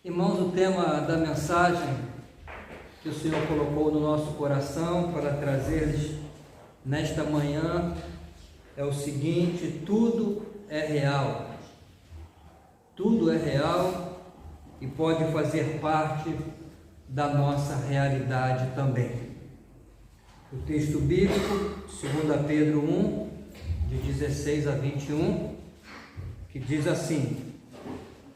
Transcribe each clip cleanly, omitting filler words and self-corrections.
Irmãos, o tema da mensagem que o Senhor colocou no nosso coração para trazer-lhes nesta manhã é o seguinte: tudo é real. Tudo é real e pode fazer parte da nossa realidade também. O texto bíblico, 2 Pedro 1, de 16 a 21, que diz assim: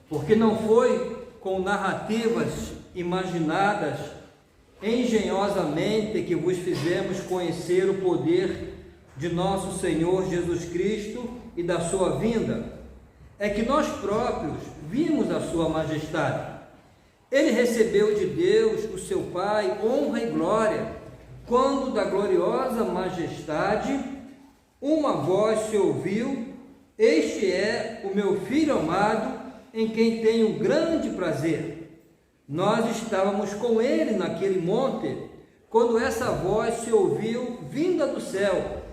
porque não foi com narrativas imaginadas engenhosamente que vos fizemos conhecer o poder de nosso Senhor Jesus Cristo e da sua vinda, é que nós próprios vimos a sua majestade. Ele recebeu de Deus, o seu Pai, honra e glória, quando da gloriosa majestade uma voz se ouviu: este é o meu Filho amado, em quem tenho grande prazer. Nós estávamos com ele naquele monte, quando essa voz se ouviu vinda do céu.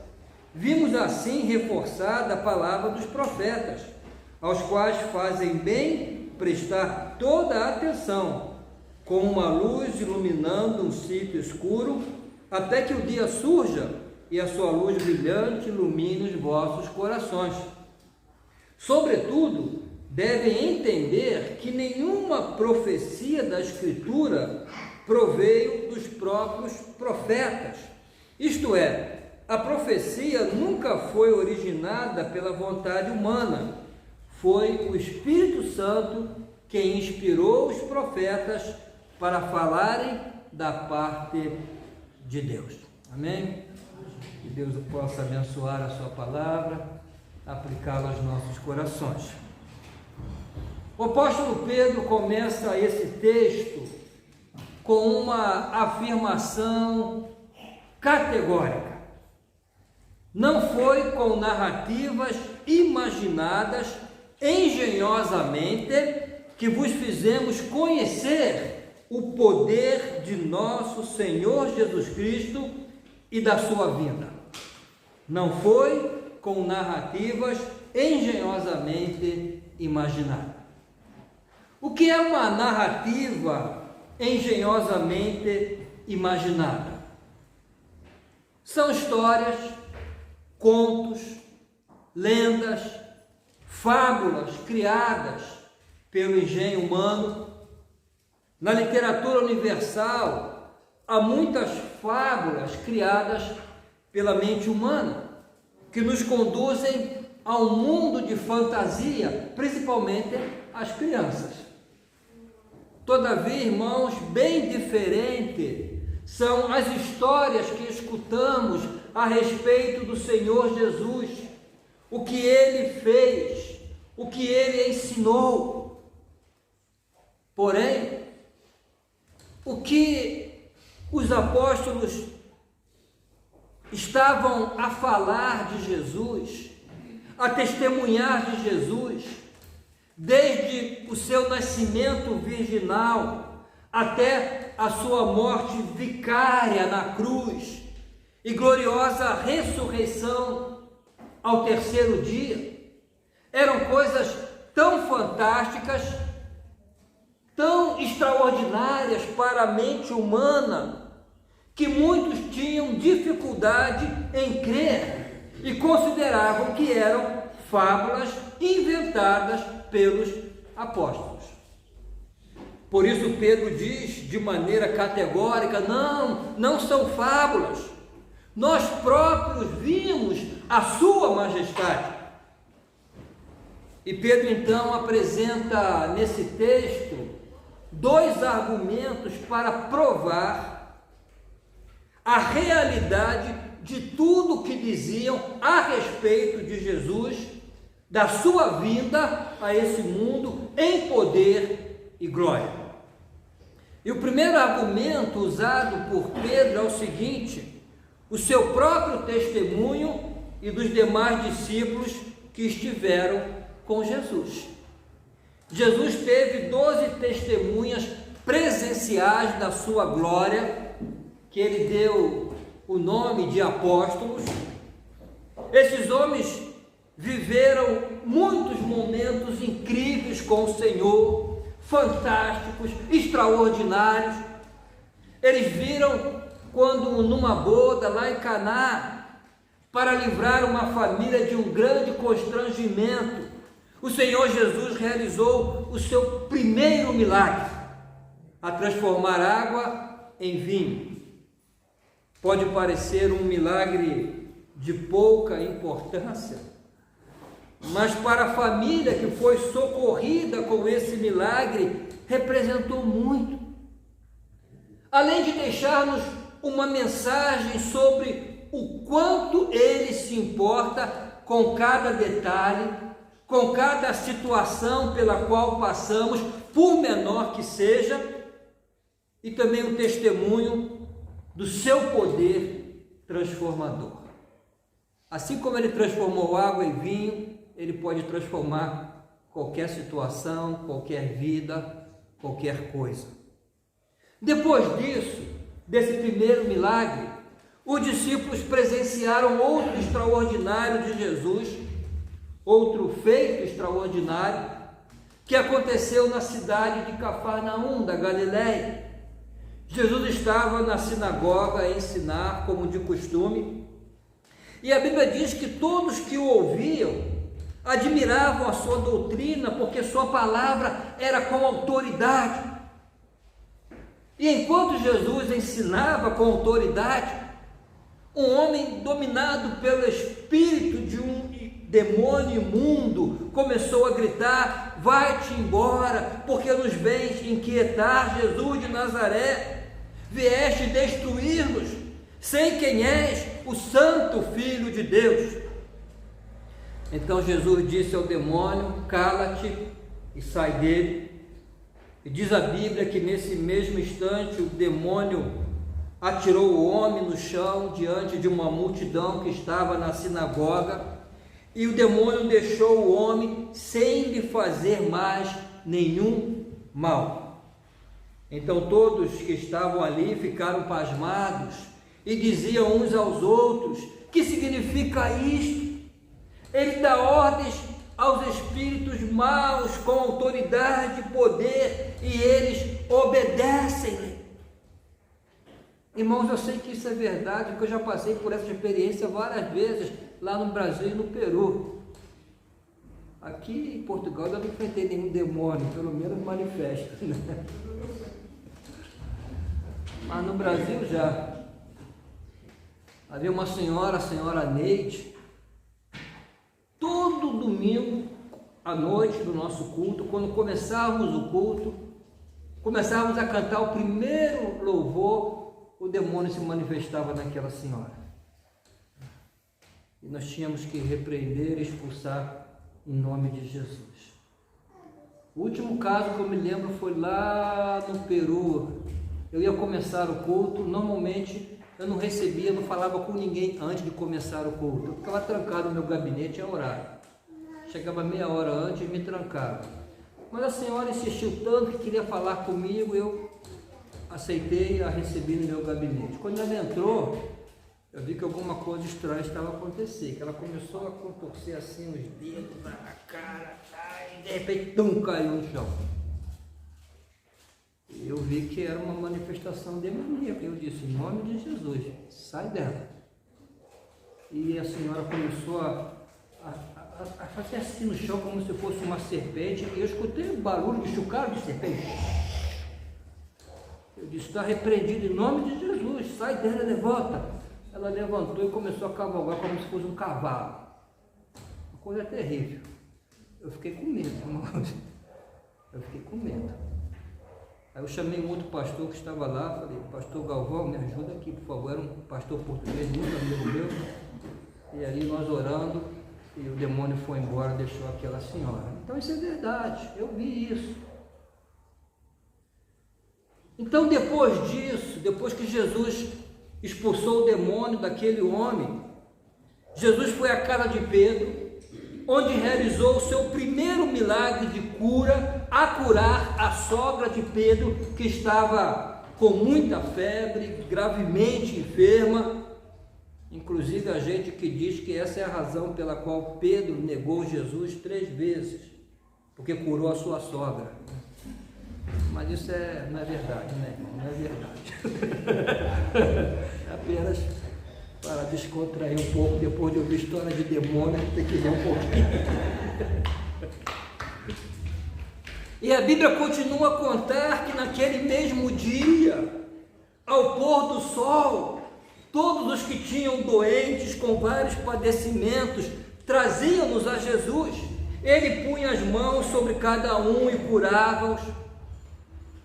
Vimos assim reforçada a palavra dos profetas, aos quais fazem bem prestar toda a atenção, como uma luz iluminando um sítio escuro, até que o dia surja e a sua luz brilhante ilumine os vossos corações. Sobretudo, devem entender que nenhuma profecia da Escritura proveio dos próprios profetas. Isto é, a profecia nunca foi originada pela vontade humana. Foi o Espírito Santo quem inspirou os profetas para falarem da parte de Deus. Amém? Que Deus possa abençoar a sua palavra, aplicá-la aos nossos corações. O apóstolo Pedro começa esse texto com uma afirmação categórica. Não foi com narrativas imaginadas engenhosamente que vos fizemos conhecer o poder de nosso Senhor Jesus Cristo e da sua vinda. Não foi com narrativas engenhosamente imaginadas. O que é uma narrativa engenhosamente imaginada? São histórias, contos, lendas, fábulas criadas pelo engenho humano. Na literatura universal, há muitas fábulas criadas pela mente humana, que nos conduzem a um mundo de fantasia, principalmente as crianças. Todavia, irmãos, bem diferente são as histórias que escutamos a respeito do Senhor Jesus, o que Ele fez, o que Ele ensinou. Porém, o que os apóstolos estavam a falar de Jesus, a testemunhar de Jesus, desde o seu nascimento virginal até a sua morte vicária na cruz e gloriosa ressurreição ao terceiro dia, eram coisas tão fantásticas, tão extraordinárias para a mente humana, que muitos tinham dificuldade em crer e consideravam que eram fábulas inventadas pelos apóstolos. Por isso Pedro diz de maneira categórica: não são fábulas, nós próprios vimos a sua majestade. E Pedro então apresenta nesse texto dois argumentos para provar a realidade de tudo que diziam a respeito de Jesus, da sua vinda a esse mundo em poder e glória. E o primeiro argumento usado por Pedro é o seguinte: o seu próprio testemunho e dos demais discípulos que estiveram com Jesus. Jesus teve 12 testemunhas presenciais da sua glória, que ele deu o nome de apóstolos. Esses homens viveram muitos momentos incríveis com o Senhor, fantásticos, extraordinários. Eles viram quando numa boda lá em Caná, para livrar uma família de um grande constrangimento, o Senhor Jesus realizou o seu primeiro milagre, a transformar água em vinho. Pode parecer um milagre de pouca importância, mas para a família que foi socorrida com esse milagre, representou muito. Além de deixar-nos uma mensagem sobre o quanto Ele se importa com cada detalhe, com cada situação pela qual passamos, por menor que seja, e também um testemunho do seu poder transformador. Assim como Ele transformou água em vinho, Ele pode transformar qualquer situação, qualquer vida, qualquer coisa. Depois disso, desse primeiro milagre, os discípulos presenciaram outro extraordinário de Jesus, outro feito extraordinário, que aconteceu na cidade de Cafarnaum, da Galileia. Jesus estava na sinagoga a ensinar, como de costume, e a Bíblia diz que todos que o ouviam admiravam a sua doutrina, porque sua palavra era com autoridade. E enquanto Jesus ensinava com autoridade, um homem dominado pelo espírito de um demônio imundo começou a gritar: vai-te embora, porque nos vens inquietar, Jesus de Nazaré. Vieste destruir-nos, sei quem és, o Santo Filho de Deus. Então Jesus disse ao demônio: cala-te e sai dele. E diz a Bíblia que nesse mesmo instante o demônio atirou o homem no chão diante de uma multidão que estava na sinagoga, e o demônio deixou o homem sem lhe fazer mais nenhum mal. Então todos que estavam ali ficaram pasmados e diziam uns aos outros: que significa isto? Ele dá ordens aos espíritos maus com autoridade e poder, e eles obedecem-lhe. Irmãos, eu sei que isso é verdade, porque eu já passei por essa experiência várias vezes, lá no Brasil e no Peru. Aqui em Portugal eu não enfrentei nenhum demônio, pelo menos manifesto, né? Mas no Brasil já. Havia uma senhora, a senhora Neide, todo domingo à noite do nosso culto, quando começávamos o culto, começávamos a cantar o primeiro louvor, o demônio se manifestava naquela senhora. E nós tínhamos que repreender e expulsar em nome de Jesus. O último caso que eu me lembro foi lá no Peru. Eu ia começar o culto, normalmente eu não recebia, não falava com ninguém antes de começar o culto. Eu ficava trancado no meu gabinete a orar. Chegava meia hora antes e me trancava. Mas a senhora insistiu tanto que queria falar comigo, eu aceitei a receber no meu gabinete. Quando ela entrou, eu vi que alguma coisa estranha estava acontecendo, que ela começou a contorcer assim os dedos na cara, e de repente, caiu no chão. Eu vi que era uma manifestação demoníaca. Eu disse: em nome de Jesus, sai dela. E a senhora começou a fazer assim no chão, como se fosse uma serpente, e eu escutei um barulho de chocalho de serpente. Eu disse: está repreendido em nome de Jesus, sai dela, levanta. Ela levantou e começou a cavalgar como se fosse um cavalo. Uma coisa terrível. Eu fiquei com medo, irmãos. Eu fiquei com medo. Aí eu chamei um outro pastor que estava lá, falei: pastor Galvão, me ajuda aqui, por favor. Era um pastor português, muito amigo meu. E aí nós orando, e o demônio foi embora, deixou aquela senhora. Então isso é verdade, eu vi isso. Então depois disso, depois que Jesus expulsou o demônio daquele homem, Jesus foi à casa de Pedro, onde realizou o seu primeiro milagre de cura, a curar a sogra de Pedro, que estava com muita febre, gravemente enferma. Inclusive a gente que diz que essa é a razão pela qual Pedro negou Jesus 3 vezes, porque curou a sua sogra. isso não é verdade, né, irmão? Não é verdade. É apenas para descontrair um pouco, depois de ouvir história de demônio, tem que ler um pouquinho. E a Bíblia continua a contar que naquele mesmo dia, ao pôr do sol, todos os que tinham doentes com vários padecimentos traziam-nos a Jesus. Ele punha as mãos sobre cada um e curava-os.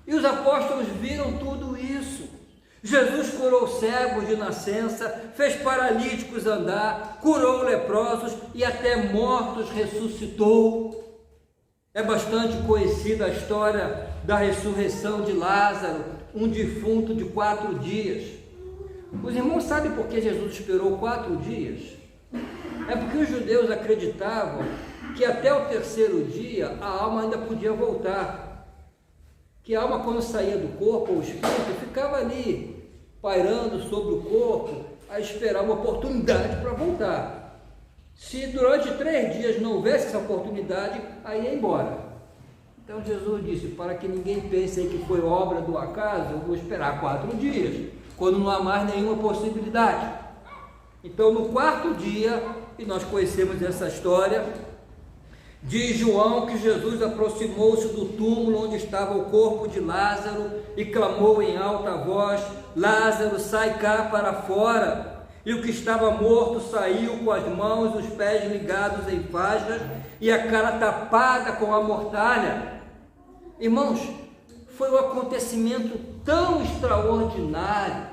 E os apóstolos viram tudo isso. Jesus curou cegos de nascença, fez paralíticos andar, curou leprosos e até mortos ressuscitou. É bastante conhecida a história da ressurreição de Lázaro, um defunto de 4 dias. Os irmãos sabem por que Jesus esperou 4 dias? É porque os judeus acreditavam que até o 3º dia a alma ainda podia voltar. Que a alma, quando saía do corpo, o espírito ficava ali, pairando sobre o corpo, a esperar uma oportunidade para voltar. Se durante 3 dias não houvesse essa oportunidade, aí ia embora. Então Jesus disse, para que ninguém pense aí que foi obra do acaso, eu vou esperar 4 dias, quando não há mais nenhuma possibilidade. Então no 4º dia, e nós conhecemos essa história, diz João que Jesus aproximou-se do túmulo onde estava o corpo de Lázaro e clamou em alta voz, Lázaro, sai cá para fora. E o que estava morto saiu com as mãos e os pés ligados em faixas e a cara tapada com a mortalha. Irmãos, foi um acontecimento tão extraordinário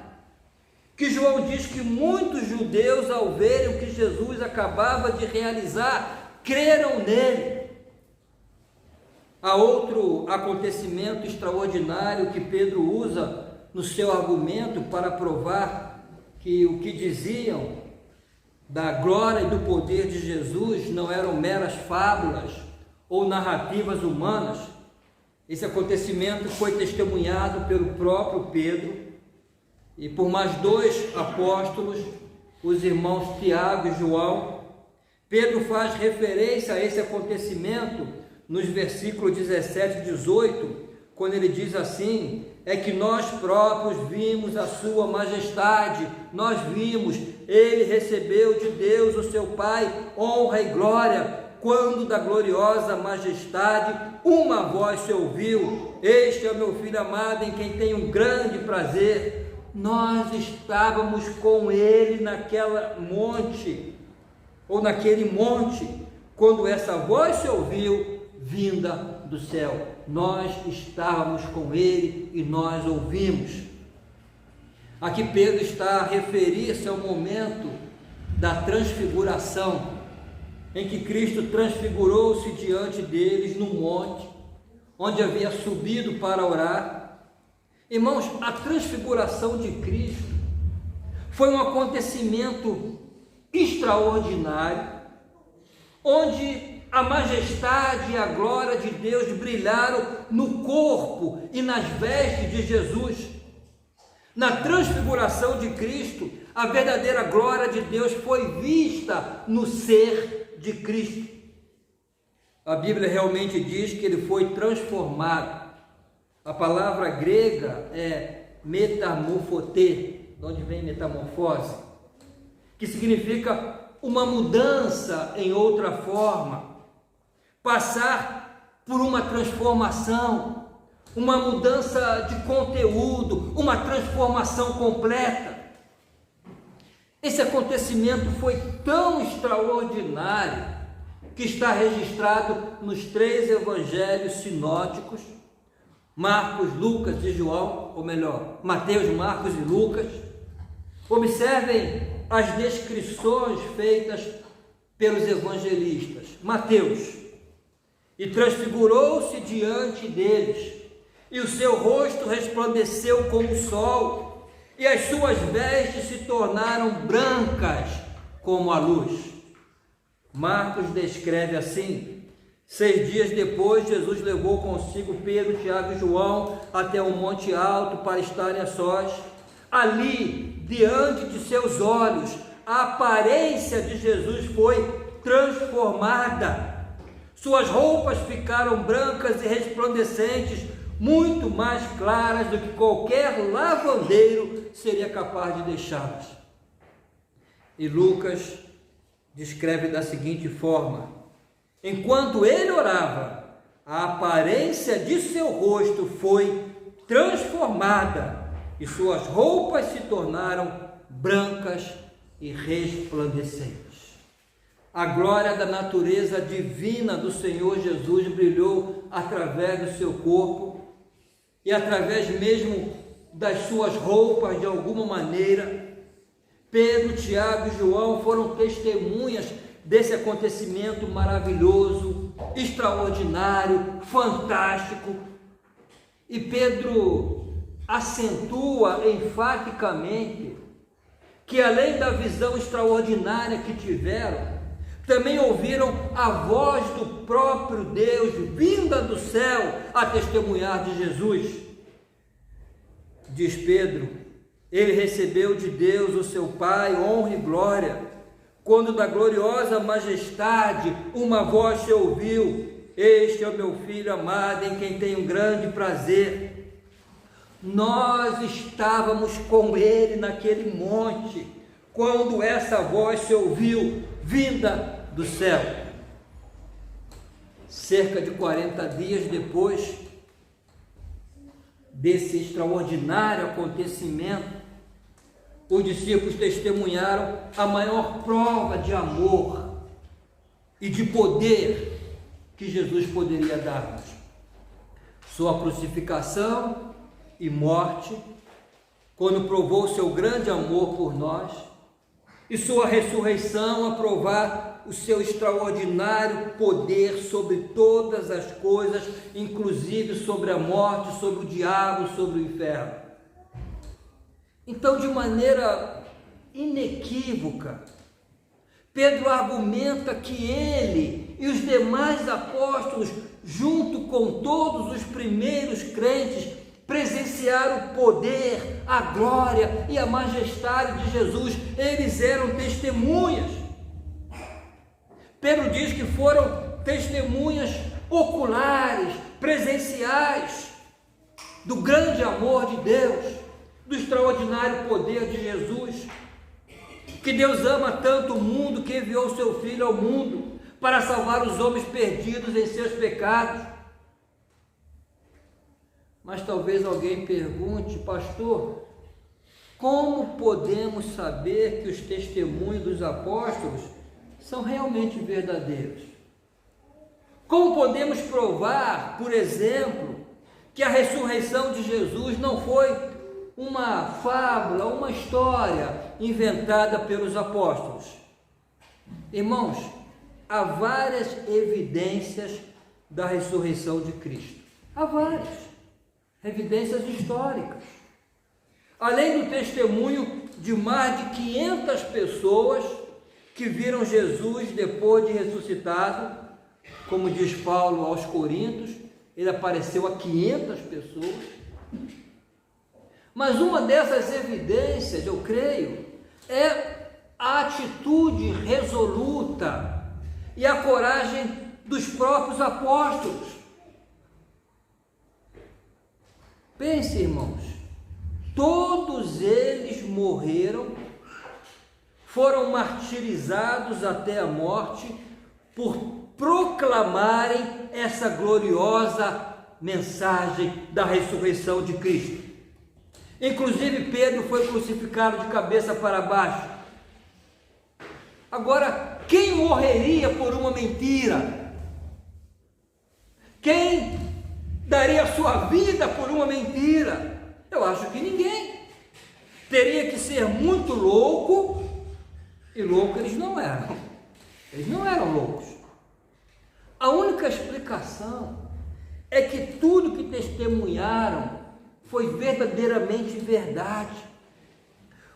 que João diz que muitos judeus, ao verem o que Jesus acabava de realizar, creram nele. Há outro acontecimento extraordinário que Pedro usa no seu argumento para provar que o que diziam da glória e do poder de Jesus não eram meras fábulas ou narrativas humanas. Esse acontecimento foi testemunhado pelo próprio Pedro e por mais 2 apóstolos, os irmãos Tiago e João. Pedro faz referência a esse acontecimento nos versículos 17 e 18, quando ele diz assim, é que nós próprios vimos a sua majestade, nós vimos, ele recebeu de Deus, o seu Pai, honra e glória, quando da gloriosa majestade uma voz se ouviu, este é o meu filho amado em quem tenho um grande prazer. Nós estávamos com ele naquele monte, quando essa voz se ouviu, vinda do céu. Nós estávamos com ele e nós ouvimos. Aqui Pedro está a referir-se ao momento da transfiguração, em que Cristo transfigurou-se diante deles no monte, onde havia subido para orar. Irmãos, a transfiguração de Cristo foi um acontecimento extraordinário, onde a majestade e a glória de Deus brilharam no corpo e nas vestes de Jesus. Na transfiguração de Cristo, a verdadeira glória de Deus foi vista no ser de Cristo. A Bíblia realmente diz que ele foi transformado. A palavra grega é metamorfote, de onde vem metamorfose, que significa uma mudança em outra forma, passar por uma transformação, uma mudança de conteúdo, uma transformação completa. Esse acontecimento foi tão extraordinário que está registrado nos 3 evangelhos sinóticos, Marcos, Lucas e João, ou melhor, Mateus, Marcos e Lucas. Observem as descrições feitas pelos evangelistas. Mateus, e transfigurou-se diante deles, e o seu rosto resplandeceu como o sol, e as suas vestes se tornaram brancas como a luz. Marcos descreve assim: 6 dias depois, Jesus levou consigo Pedro, Tiago e João até um monte alto para estarem a sós. Ali, diante de seus olhos, a aparência de Jesus foi transformada. Suas roupas ficaram brancas e resplandecentes. muito mais claras do que qualquer lavandeiro seria capaz de deixá-las. E Lucas descreve da seguinte forma: enquanto ele orava, a aparência de seu rosto foi transformada e suas roupas se tornaram brancas e resplandecentes. A glória da natureza divina do Senhor Jesus brilhou através do seu corpo e através mesmo das suas roupas, de alguma maneira. Pedro, Tiago e João foram testemunhas desse acontecimento maravilhoso, extraordinário, fantástico. E Pedro acentua enfaticamente que, além da visão extraordinária que tiveram, também ouviram a voz do próprio Deus vinda do céu a testemunhar de Jesus. Diz Pedro: ele recebeu de Deus, o seu Pai, honra e glória, quando da gloriosa majestade uma voz se ouviu: este é o meu Filho amado, em quem tenho grande prazer. Nós estávamos com ele naquele monte, quando essa voz se ouviu, vinda do céu. Cerca de 40 dias depois desse extraordinário acontecimento, os discípulos testemunharam a maior prova de amor e de poder que Jesus poderia dar-nos: sua crucificação e morte, quando provou seu grande amor por nós, e sua ressurreição a provar o seu extraordinário poder sobre todas as coisas, inclusive sobre a morte, sobre o diabo, sobre o inferno. Então, de maneira inequívoca, Pedro argumenta que ele e os demais apóstolos, junto com todos os primeiros crentes, presenciaram o poder, a glória e a majestade de Jesus. Eles eram testemunhas. Pedro diz que foram testemunhas oculares, presenciais, do grande amor de Deus, do extraordinário poder de Jesus, que Deus ama tanto o mundo que enviou o seu Filho ao mundo para salvar os homens perdidos em seus pecados. Mas talvez alguém pergunte: pastor, como podemos saber que os testemunhos dos apóstolos são realmente verdadeiros? Como podemos provar, por exemplo, que a ressurreição de Jesus não foi uma fábula, uma história inventada pelos apóstolos? Irmãos, há várias evidências da ressurreição de Cristo. Há várias evidências históricas. Além do testemunho de mais de 500 pessoas que viram Jesus depois de ressuscitado, como diz Paulo aos Coríntios, ele apareceu a 500 pessoas. Mas uma dessas evidências, eu creio, é a atitude resoluta e a coragem dos próprios apóstolos. Pense, irmãos, todos eles morreram, foram martirizados até a morte por proclamarem essa gloriosa mensagem da ressurreição de Cristo. Inclusive Pedro foi crucificado de cabeça para baixo. Agora, quem morreria por uma mentira? Quem daria sua vida por uma mentira? Eu acho que ninguém. Teria que ser muito louco, e louco eles não eram. Eles não eram loucos. A única explicação é que tudo que testemunharam foi verdadeiramente verdade.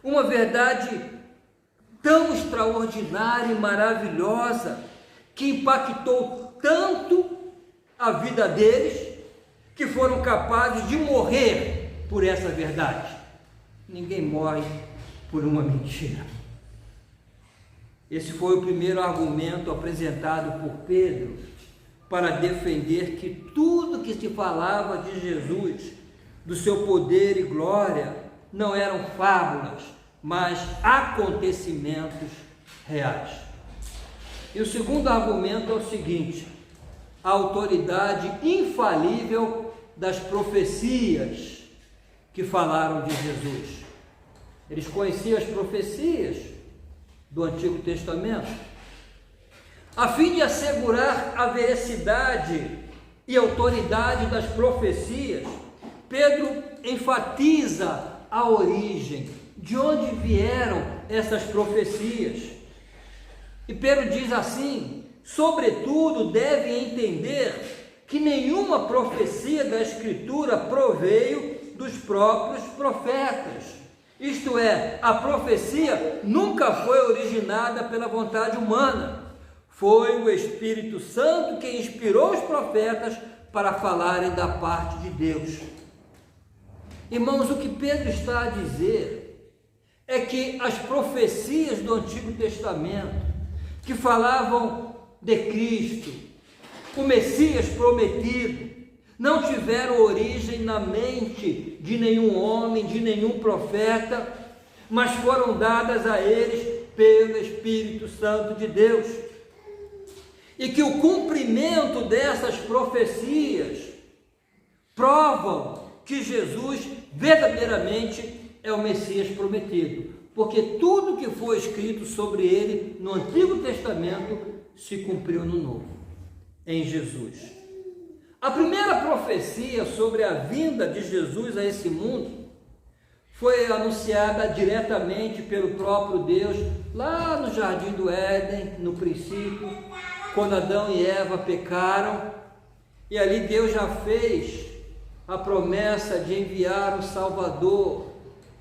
Uma verdade tão extraordinária e maravilhosa, que impactou tanto a vida deles, que foram capazes de morrer por essa verdade. Ninguém morre por uma mentira. Esse foi o primeiro argumento apresentado por Pedro para defender que tudo que se falava de Jesus, do seu poder e glória, não eram fábulas, mas acontecimentos reais. E o segundo argumento é o seguinte: a autoridade infalível das profecias que falaram de Jesus. Eles conheciam as profecias do Antigo Testamento. A fim de assegurar a veracidade e autoridade das profecias, Pedro enfatiza a origem, de onde vieram essas profecias. E Pedro diz assim: sobretudo deve entender que nenhuma profecia da Escritura proveio dos próprios profetas. Isto é, a profecia nunca foi originada pela vontade humana. Foi o Espírito Santo que inspirou os profetas para falarem da parte de Deus. Irmãos, o que Pedro está a dizer é que as profecias do Antigo Testamento, que falavam de Cristo, o Messias prometido, não tiveram origem na mente de nenhum homem, de nenhum profeta, mas foram dadas a eles pelo Espírito Santo de Deus. E que o cumprimento dessas profecias provam que Jesus verdadeiramente é o Messias prometido, porque tudo que foi escrito sobre ele no Antigo Testamento se cumpriu no Novo, em Jesus. A primeira profecia sobre a vinda de Jesus a esse mundo foi anunciada diretamente pelo próprio Deus lá no Jardim do Éden, no princípio, quando Adão e Eva pecaram, e ali Deus já fez a promessa de enviar o Salvador,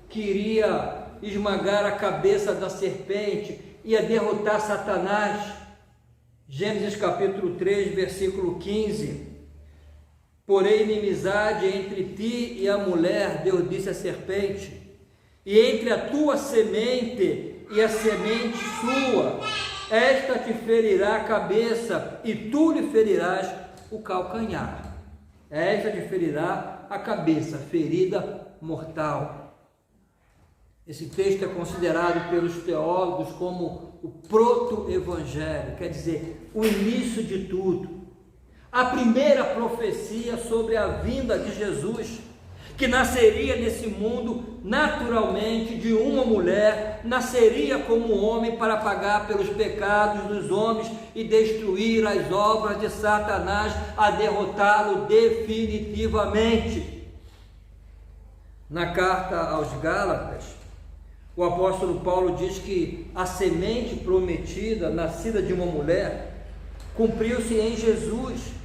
que iria esmagar a cabeça da serpente, ia derrotar Satanás. Gênesis capítulo 3, versículo 15: porém inimizade entre ti e a mulher, Deus disse à serpente, e entre a tua semente e a semente sua, esta te ferirá a cabeça, e tu lhe ferirás o calcanhar. Esta te ferirá a cabeça, ferida mortal. Esse texto é considerado pelos teólogos como o proto-evangelho, quer dizer, o início de tudo. A primeira profecia sobre a vinda de Jesus, que nasceria nesse mundo naturalmente de uma mulher, nasceria como homem para pagar pelos pecados dos homens e destruir as obras de Satanás, a derrotá-lo definitivamente. Na carta aos Gálatas, o apóstolo Paulo diz que a semente prometida, nascida de uma mulher, cumpriu-se em Jesus,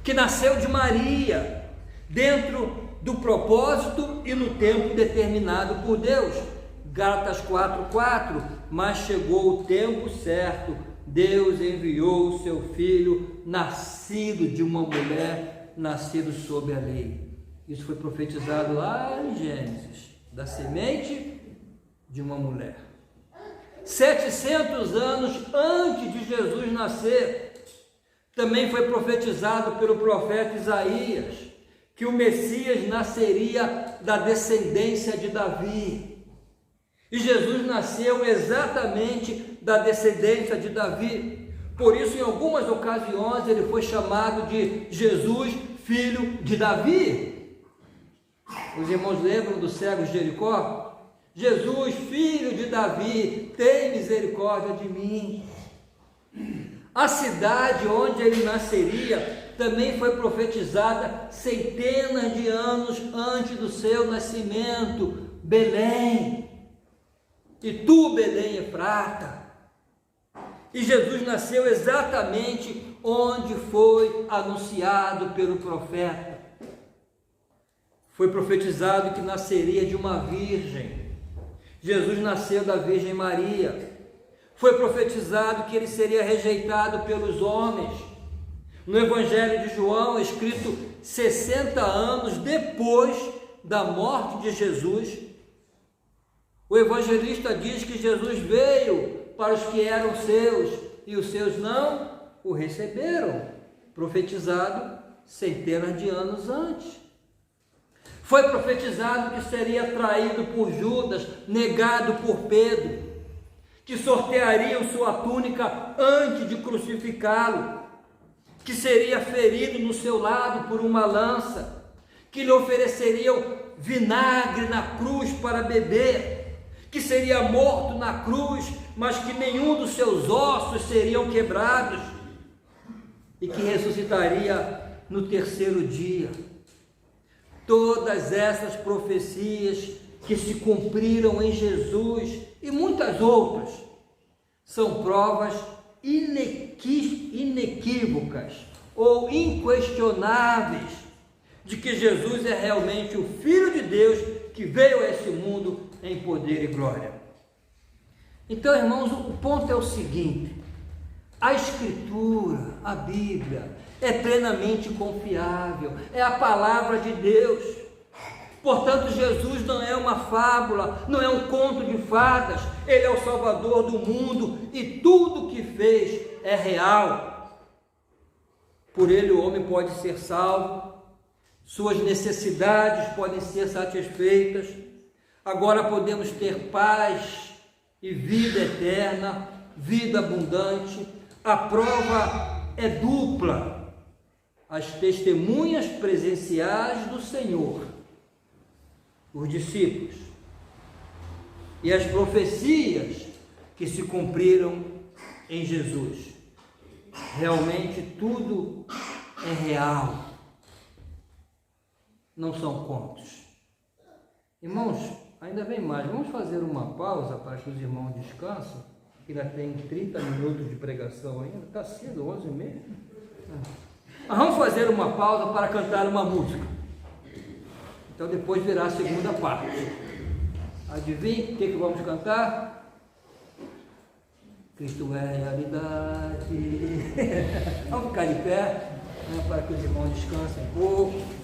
que nasceu de Maria, dentro do propósito e no tempo determinado por Deus. Gálatas 4:4, mas chegou o tempo certo, Deus enviou o seu filho, nascido de uma mulher, nascido sob a lei. Isso foi profetizado lá em Gênesis, da semente de uma mulher. 700 anos antes de Jesus nascer, também foi profetizado pelo profeta Isaías que o Messias nasceria da descendência de Davi. E Jesus nasceu exatamente da descendência de Davi. Por isso, em algumas ocasiões, ele foi chamado de Jesus, filho de Davi. Os irmãos lembram do cego de Jericó? Jesus, filho de Davi, tem misericórdia de mim. A cidade onde ele nasceria também foi profetizada centenas de anos antes do seu nascimento, Belém. E tu, Belém Efrata. E Jesus nasceu exatamente onde foi anunciado pelo profeta. Foi profetizado que nasceria de uma virgem. Jesus nasceu da Virgem Maria. Foi profetizado que ele seria rejeitado pelos homens. No Evangelho de João, escrito 60 anos depois da morte de Jesus, o evangelista diz que Jesus veio para os que eram seus, e os seus não o receberam. profetizado centenas de anos antes. Foi profetizado que seria traído por Judas, negado por Pedro, que sorteariam sua túnica antes de crucificá-lo, que seria ferido no seu lado por uma lança, que lhe ofereceriam vinagre na cruz para beber, que seria morto na cruz, mas que nenhum dos seus ossos seriam quebrados, e que ressuscitaria no terceiro dia. Todas essas profecias que se cumpriram em Jesus e muitas outras são provas inequívocas ou inquestionáveis de que Jesus é realmente o Filho de Deus que veio a esse mundo em poder e glória. Então, irmãos, o ponto é o seguinte: a Escritura, a Bíblia, é plenamente confiável, é a palavra de Deus. Portanto, Jesus não é uma fábula, não é um conto de fadas, Ele é o Salvador do mundo e tudo o que fez é real. Por Ele o homem pode ser salvo, suas necessidades podem ser satisfeitas, agora podemos ter paz e vida eterna, vida abundante. A prova é dupla: as testemunhas presenciais do Senhor, os discípulos, e as profecias que se cumpriram em Jesus. Realmente tudo é real, não são contos. Irmãos, ainda vem mais, vamos fazer uma pausa para que os irmãos descansem, que ainda tem 30 minutos de pregação ainda, está cedo, 11h30. Vamos fazer uma pausa para cantar uma música. Então depois virá a segunda parte. Adivinhe o que vamos cantar? Cristo é realidade. Vamos ficar de pé, né, para que os irmãos descansem um pouco.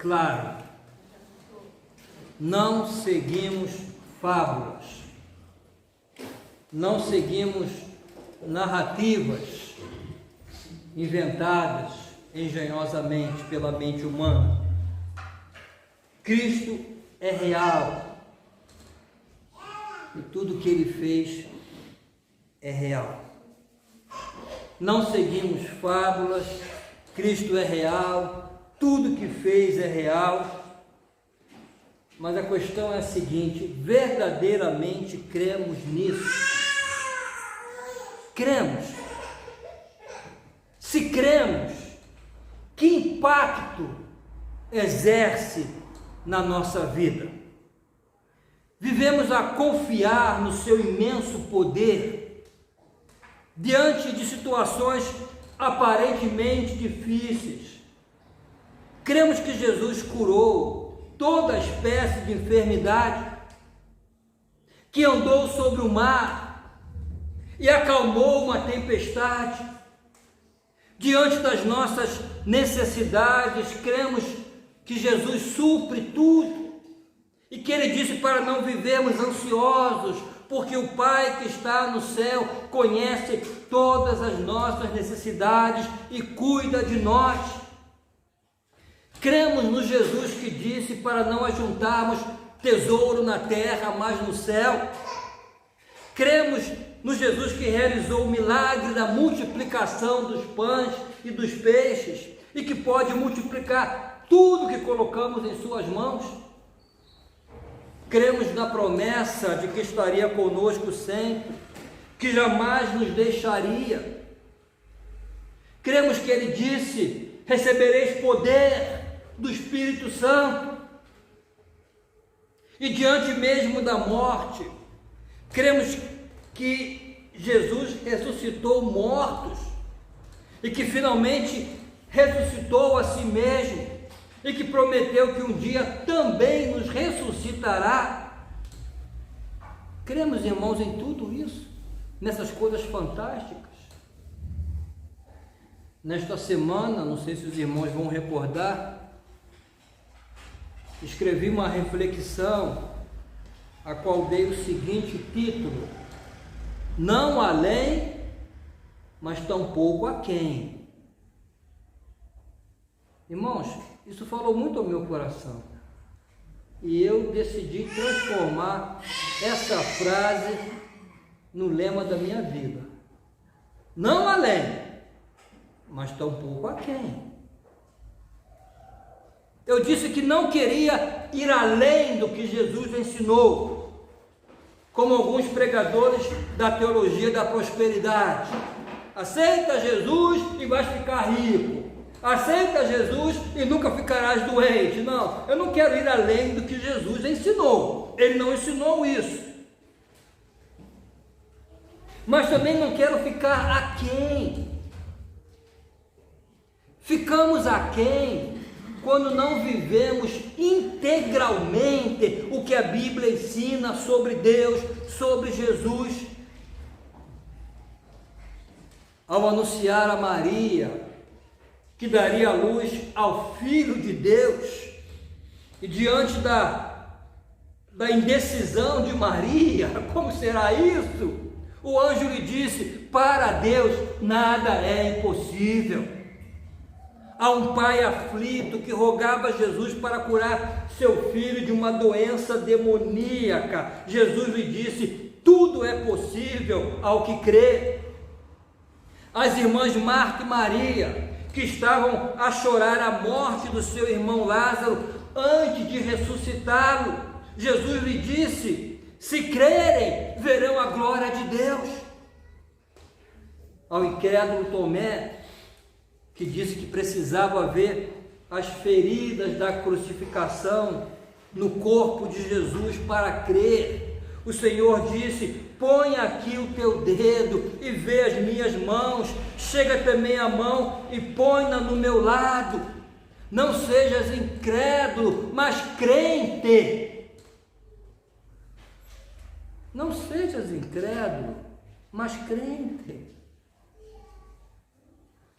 Claro, não seguimos fábulas, não seguimos narrativas inventadas engenhosamente pela mente humana. Cristo é real e tudo que Ele fez é real. Não seguimos fábulas, Cristo é real, tudo que fez é real, mas a questão é a seguinte: verdadeiramente cremos nisso? Cremos? Se cremos, que impacto exerce na nossa vida? Vivemos a confiar no seu imenso poder diante de situações aparentemente difíceis. Cremos que Jesus curou toda espécie de enfermidade, que andou sobre o mar e acalmou uma tempestade. Diante das nossas necessidades, cremos que Jesus supre tudo e que Ele disse para não vivermos ansiosos porque o Pai que está no céu conhece todas as nossas necessidades e cuida de nós. Cremos no Jesus que disse para não ajuntarmos tesouro na terra, mas no céu. Cremos no Jesus que realizou o milagre da multiplicação dos pães e dos peixes e que pode multiplicar tudo que colocamos em suas mãos. Cremos na promessa de que estaria conosco sempre, que jamais nos deixaria. Cremos que Ele disse: recebereis poder do Espírito Santo. E diante mesmo da morte, cremos que Jesus ressuscitou mortos e que finalmente ressuscitou a si mesmo e que prometeu que um dia também nos ressuscitará. Cremos, irmãos, em tudo isso, nessas coisas fantásticas. Nesta semana, não sei se os irmãos vão recordar, escrevi uma reflexão, a qual dei o seguinte título: não além, mas tampouco aquém. Irmãos, isso falou muito ao meu coração, e eu decidi transformar essa frase no lema da minha vida: não além, mas tampouco aquém. Eu disse que não queria ir além do que Jesus ensinou, como alguns pregadores da teologia da prosperidade. Aceita Jesus e vais ficar rico. Aceita Jesus e nunca ficarás doente. Não, eu não quero ir além do que Jesus ensinou. Ele não ensinou isso. Mas também não quero ficar aquém. Ficamos aquém quando não vivemos integralmente o que a Bíblia ensina sobre Deus, sobre Jesus. Ao anunciar a Maria que daria luz ao Filho de Deus, e diante da indecisão de Maria, como será isso? O anjo lhe disse: para Deus nada é impossível. Há um pai aflito que rogava a Jesus para curar seu filho de uma doença demoníaca. Jesus lhe disse: tudo é possível ao que crê. As irmãs Marta e Maria, que estavam a chorar a morte do seu irmão Lázaro antes de ressuscitá-lo, Jesus lhe disse: se crerem, verão a glória de Deus. Ao incrédulo Tomé, que disse que precisava ver as feridas da crucificação no corpo de Jesus para crer, o Senhor disse: põe aqui o teu dedo e vê as minhas mãos, chega também a mão e põe-na no meu lado. Não sejas incrédulo, mas crente. Não sejas incrédulo, mas crente.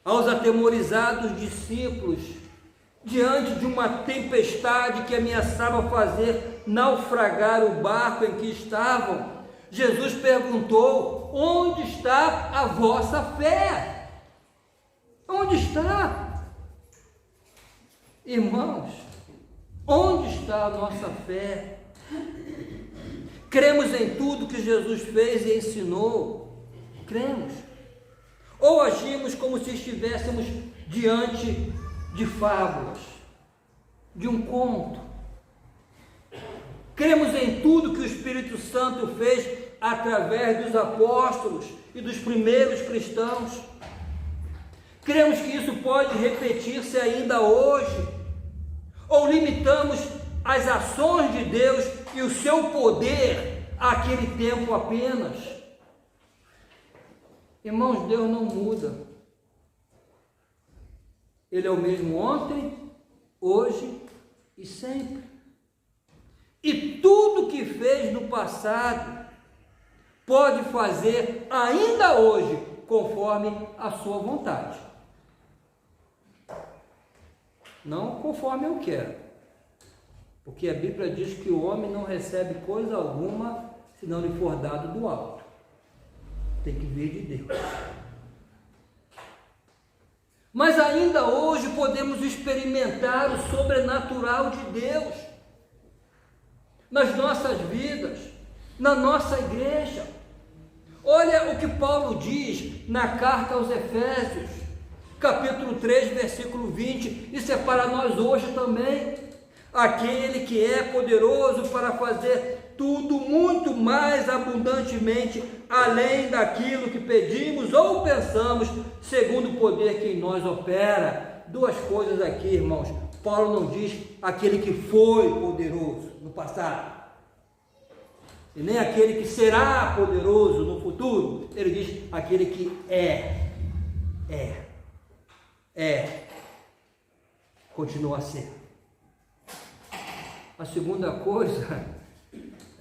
Aos atemorizados discípulos, diante de uma tempestade que ameaçava fazer naufragar o barco em que estavam, Jesus perguntou: onde está a vossa fé? Onde está? Irmãos, onde está a nossa fé? Cremos em tudo que Jesus fez e ensinou? Cremos. Ou agimos como se estivéssemos diante de fábulas, de um conto? Cremos em tudo que o Espírito Santo fez através dos apóstolos e dos primeiros cristãos? Cremos que isso pode repetir-se ainda hoje? Ou limitamos as ações de Deus e o seu poder àquele tempo apenas? Irmãos, Deus não muda. Ele é o mesmo ontem, hoje e sempre. E tudo que fez no passado pode fazer ainda hoje, conforme a sua vontade. Não conforme eu quero. Porque a Bíblia diz que o homem não recebe coisa alguma se não lhe for dado do alto. Tem que vir de Deus. Mas ainda hoje podemos experimentar o sobrenatural de Deus nas nossas vidas, na nossa igreja. Olha o que Paulo diz na carta aos Efésios, capítulo 3, versículo 20, isso é para nós hoje também. Aquele que é poderoso para fazer tudo muito mais abundantemente, além daquilo que pedimos ou pensamos, segundo o poder que em nós opera. Duas coisas aqui, irmãos. Paulo não diz aquele que foi poderoso no passado, e nem aquele que será poderoso no futuro. Ele diz aquele que continua a ser. A segunda coisa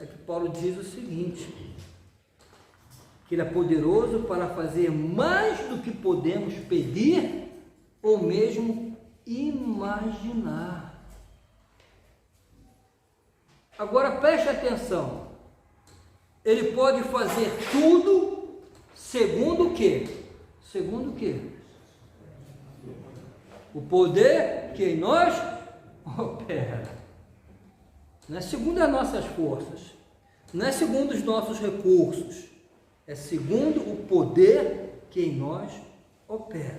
é que Paulo diz o seguinte, que ele é poderoso para fazer mais do que podemos pedir ou mesmo imaginar. Agora preste atenção, ele pode fazer tudo segundo o quê? Segundo o quê? O poder que em nós opera. Não é segundo as nossas forças, não é segundo os nossos recursos, é segundo o poder que em nós opera.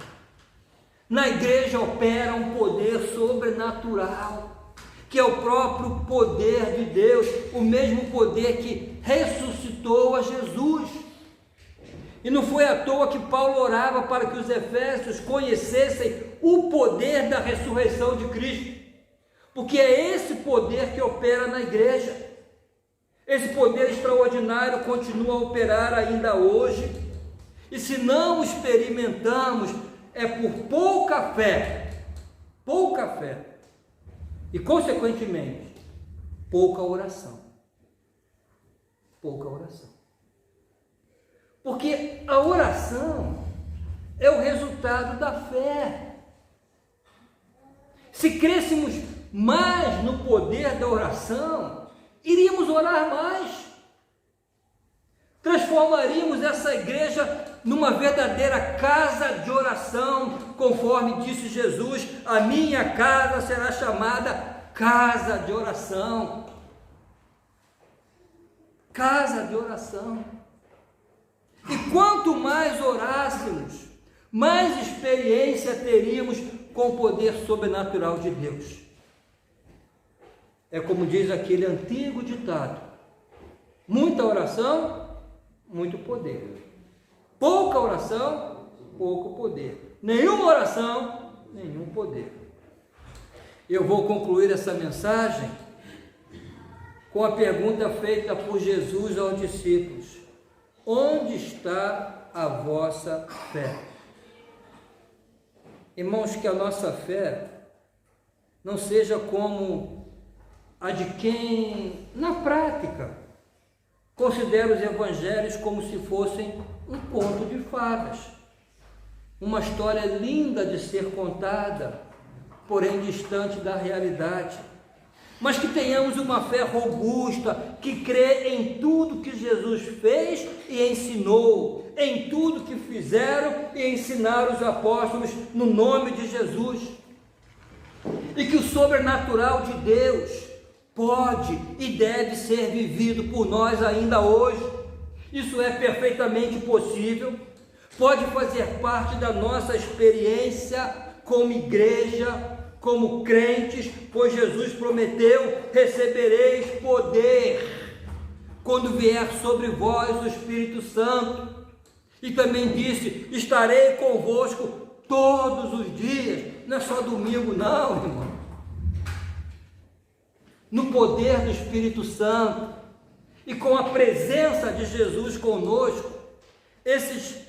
Na igreja opera um poder sobrenatural, que é o próprio poder de Deus, o mesmo poder que ressuscitou a Jesus. E não foi à toa que Paulo orava para que os efésios conhecessem o poder da ressurreição de Cristo, porque é esse poder que opera na igreja. Esse poder extraordinário continua a operar ainda hoje, e se não experimentamos, é por pouca fé, e consequentemente, pouca oração. Porque a oração é o resultado da fé. Se crêssemos mais no poder da oração, iríamos orar mais. Transformaríamos essa igreja numa verdadeira casa de oração, conforme disse Jesus: a minha casa será chamada casa de oração. Casa de oração. E quanto mais orássemos, mais experiência teríamos com o poder sobrenatural de Deus. É como diz aquele antigo ditado: muita oração, muito poder. Pouca oração, pouco poder. Nenhuma oração, nenhum poder. Eu vou concluir essa mensagem com a pergunta feita por Jesus aos discípulos: onde está a vossa fé? Irmãos, que a nossa fé não seja como a de quem, na prática, considera os evangelhos como se fossem um conto de fadas, uma história linda de ser contada, porém distante da realidade. Mas que tenhamos uma fé robusta, que crê em tudo que Jesus fez e ensinou, em tudo que fizeram e ensinaram os apóstolos no nome de Jesus. E que o sobrenatural de Deus pode e deve ser vivido por nós ainda hoje. Isso é perfeitamente possível, pode fazer parte da nossa experiência como igreja, como crentes, pois Jesus prometeu: recebereis poder quando vier sobre vós o Espírito Santo. E também disse: estarei convosco todos os dias. Não é só domingo não, irmão. No poder do Espírito Santo e com a presença de Jesus conosco, esses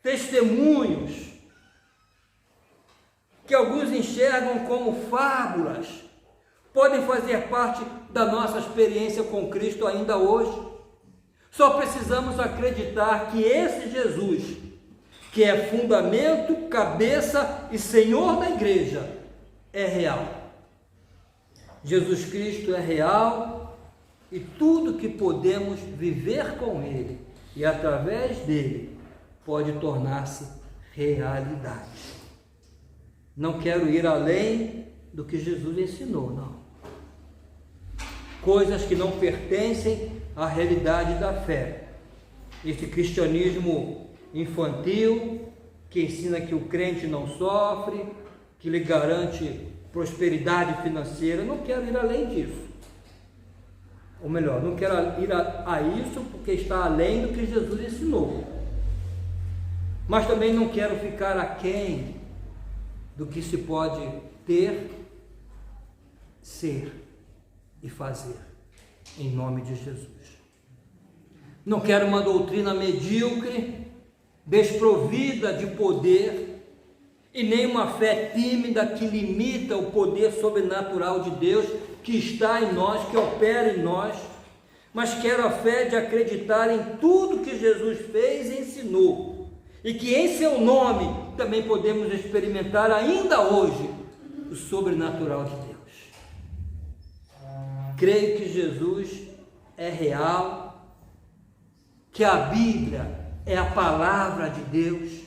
testemunhos que alguns enxergam como fábulas, podem fazer parte da nossa experiência com Cristo ainda hoje. Só precisamos acreditar que esse Jesus, que é fundamento, cabeça e Senhor da igreja, é real. Jesus Cristo é real e tudo que podemos viver com Ele e através dele pode tornar-se realidade. Não quero ir além do que Jesus ensinou, não. Coisas que não pertencem à realidade da fé. Esse cristianismo infantil, que ensina que o crente não sofre, que lhe garante prosperidade financeira, não quero ir além disso. Ou melhor, não quero ir a isso porque está além do que Jesus ensinou. Mas também não quero ficar aquém do que se pode ter, ser e fazer, em nome de Jesus. Não quero uma doutrina medíocre, desprovida de poder, e nem uma fé tímida que limita o poder sobrenatural de Deus que está em nós, que opera em nós, mas quero a fé de acreditar em tudo que Jesus fez e ensinou, e que em seu nome também podemos experimentar ainda hoje o sobrenatural de Deus. Creio que Jesus é real, que a Bíblia é a palavra de Deus.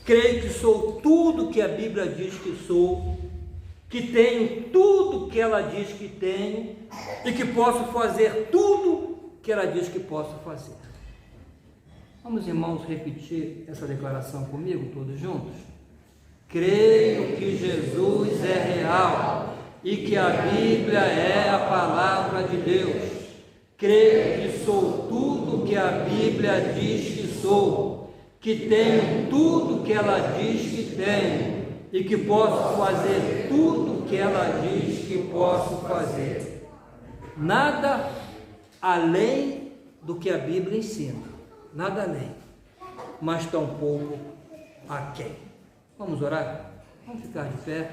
Creio que sou tudo que a Bíblia diz que sou, que tenho tudo que ela diz que tenho e que posso fazer tudo que ela diz que posso fazer. Vamos, irmãos, repetir essa declaração comigo, todos juntos? Creio que Jesus é real e que a Bíblia é a palavra de Deus. Creio que sou tudo que a Bíblia diz que sou, que tenho tudo que ela diz que tenho e que posso fazer tudo que ela diz que posso fazer. Nada além do que a Bíblia ensina, nada além, mas tampouco aquém. Vamos orar? Vamos ficar de pé.